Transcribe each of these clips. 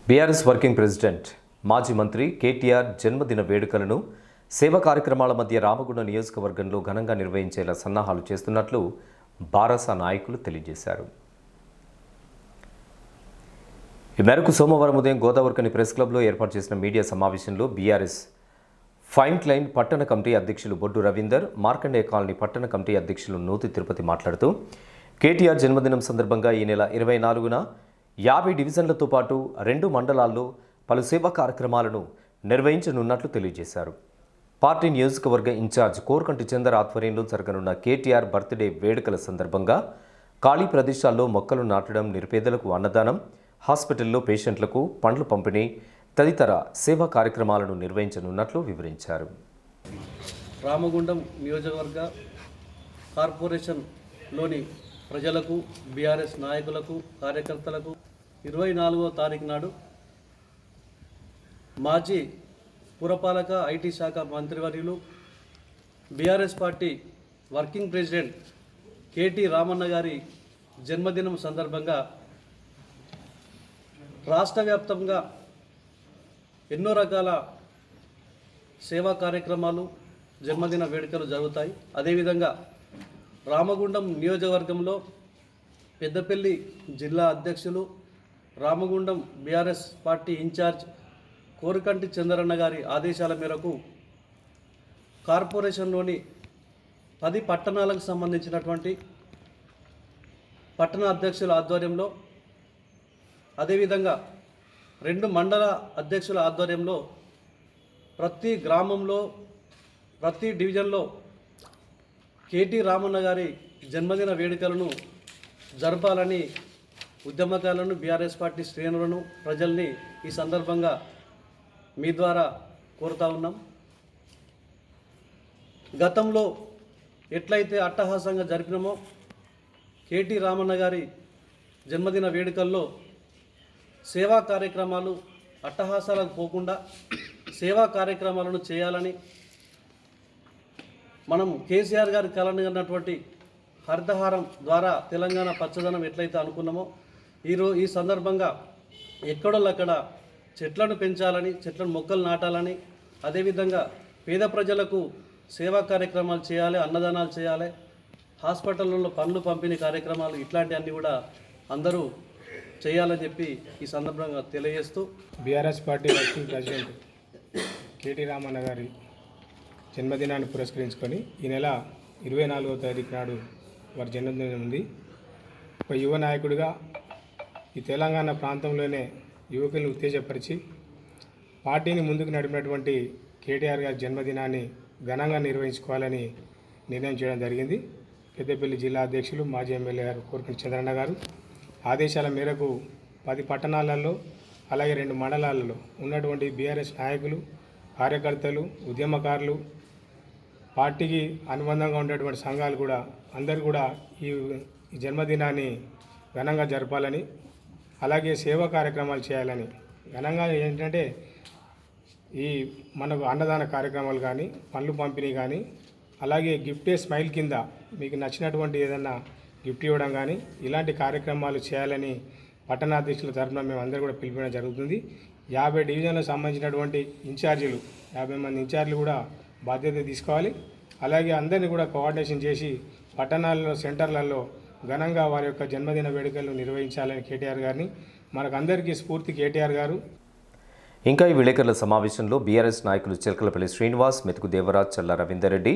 BRS working president మాజీ మంత్రి కేటీఆర్ జన్మదిన వేడుకలను సేవా కార్యక్రమాల మధ్య రామగుండం నియోజకవర్గంలో ఘనంగా నిర్వహించేలా సన్నాహాలు చేస్తున్నట్లు బారాస నాయకులు తెలియజేశారు. ఈ మేరకు సోమవారం ఉదయం గోదావరికని ప్రెస్ క్లబ్లో ఏర్పాటు చేసిన మీడియా సమావేశంలో బీఆర్ఎస్ ఫైన్ క్లైన్ పట్టణ కమిటీ అధ్యక్షులు బొడ్డు రవీందర్, మార్కండేయ కాలనీ పట్టణ కమిటీ అధ్యక్షులు నూతి తిరుపతి మాట్లాడుతూ కేటీఆర్ జన్మదినం సందర్భంగా ఈ నెల 24న 50 డివిజన్లతో పాటు 2 మండలాల్లో పలు సేవా కార్యక్రమాలను నిర్వహించనున్నట్లు తెలియజేశారు. పార్టీ నియోజకవర్గ ఇన్ఛార్జ్ కోరకంటి చందర్ ఆధ్వర్యంలో జరగనున్న కేటీఆర్ బర్త్డే వేడుకల సందర్భంగా ఖాళీ ప్రదేశాల్లో మొక్కలు నాటడం, నిరుపేదలకు అన్నదానం, హాస్పిటల్లో పేషెంట్లకు పండ్లు పంపిణీ తదితర సేవా కార్యక్రమాలను నిర్వహించనున్నట్లు వివరించారు. రామగుండం నియోజకవర్గ కార్పొరేషన్లోని ప్రజలకు, బీఆర్ఎస్ నాయకులకు, కార్యకర్తలకు 24వ తారీఖు నాడు మాజీ పురపాలక ఐటీ శాఖ మంత్రివర్యులు, BRS party working president KT Ramanna గారి జన్మదినం సందర్భంగా రాష్ట్ర వ్యాప్తంగా ఎన్నో రకాల సేవా కార్యక్రమాలు, జన్మదిన వేడుకలు జరుగుతాయి. అదేవిధంగా రామగుండం నియోజకవర్గంలో పెద్దపల్లి జిల్లా అధ్యక్షులు, Ramagundam BRS party in-charge Korakanti Chandranna గారి ఆదేశాల మేరకు కార్పొరేషన్లోని 10 పట్టణాలకు సంబంధించినటువంటి పట్టణ అధ్యక్షుల ఆధ్వర్యంలో, అదేవిధంగా 2 మండల అధ్యక్షుల ఆధ్వర్యంలో ప్రతి గ్రామంలో, ప్రతి డివిజన్లో కేటీ రామన్న గారి జన్మదిన వేడుకలను జరపాలని ఉద్యమకారులను, బీఆర్ఎస్ పార్టీ శ్రేణులను, ప్రజల్ని ఈ సందర్భంగా మీ ద్వారా కోరుతా ఉన్నాం. గతంలో ఎట్లయితే అట్టహాసంగా జరిపినామో కేటీ రామన్న గారి జన్మదిన వేడుకల్లో సేవా కార్యక్రమాలు అట్టహాసాలకు పోకుండా సేవా కార్యక్రమాలను చేయాలని మనం కేసీఆర్ గారి కలనటువంటి హరితహారం ద్వారా తెలంగాణ పచ్చదనం ఎట్లయితే అనుకున్నామో ఈ సందర్భంగా ఎక్కడోళ్ళక్కడ చెట్లను పెంచాలని, చెట్లను మొక్కలు నాటాలని, అదేవిధంగా పేద ప్రజలకు సేవా కార్యక్రమాలు చేయాలి, అన్నదానాలు చేయాలి, హాస్పిటల్లో పండ్లు పంపిణీ కార్యక్రమాలు ఇట్లాంటివన్నీ కూడా అందరూ చేయాలని చెప్పి ఈ సందర్భంగా తెలియజేస్తూ BRS party working president KT Ramanna గారి జన్మదినాన్ని పురస్కరించుకొని ఈ నెల 24వ తారీఖు నాడు వారి జన్మదినం ఉంది. ఒక యువ నాయకుడిగా ఈ తెలంగాణ ప్రాంతంలోనే యువకులను ఉత్తేజపరిచి పార్టీని ముందుకు నడిపినటువంటి కేటీఆర్ గారి జన్మదినాన్ని ఘనంగా నిర్వహించుకోవాలని నిర్ణయం చేయడం జరిగింది. పెద్దపల్లి జిల్లా అధ్యక్షులు, మాజీ ఎమ్మెల్యే గారు కోరకంటి చంద్రన్న గారు ఆదేశాల మేరకు 10 పట్టణాలలో అలాగే 2 మండలాలలో ఉన్నటువంటి బీఆర్ఎస్ నాయకులు, కార్యకర్తలు, ఉద్యమకారులు, పార్టీకి అనుబంధంగా ఉండేటువంటి సంఘాలు కూడా అందరూ కూడా ఈ జన్మదినాన్ని ఘనంగా జరపాలని, అలాగే సేవా కార్యక్రమాలు చేయాలని, ఘనంగా ఏంటంటే ఈ మనకు అన్నదాన కార్యక్రమాలు కానీ, పండ్లు పంపిణీ కానీ, అలాగే గిఫ్టే స్మైల్ కింద మీకు నచ్చినటువంటి ఏదన్నా గిఫ్ట్ ఇవ్వడం కానీ ఇలాంటి కార్యక్రమాలు చేయాలని పట్టణాధ్యక్షుల తరఫున మేము అందరూ కూడా పిలిపించడం జరుగుతుంది. 50 డివిజన్లకు సంబంధించినటువంటి ఇన్ఛార్జీలు, 50 మంది ఇన్ఛార్జీలు కూడా బాధ్యత తీసుకోవాలి. అలాగే అందరినీ కూడా కోఆర్డినేషన్ చేసి పట్టణాల్లో, సెంటర్లలో ఘనంగా వారి యొక్క జన్మదిన వేడుకలను నిర్వహించాలని కేటీఆర్ గారిని, మనకందరికీ స్ఫూర్తి కేటీఆర్ గారు. ఇంకా ఈ విలేకరుల సమావేశంలో బీఆర్ఎస్ నాయకులు చిలకలపల్లి శ్రీనివాస్, మెతుకు దేవరాజ్, చల్లా రవీందర్ రెడ్డి,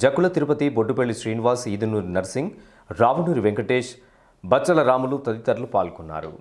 జక్కుల తిరుపతి, బొడ్డుపల్లి శ్రీనివాస్, ఈదునూరి నర్సింగ్, రావునూరి వెంకటేష్, బచ్చల రాములు తదితరులు పాల్గొన్నారు.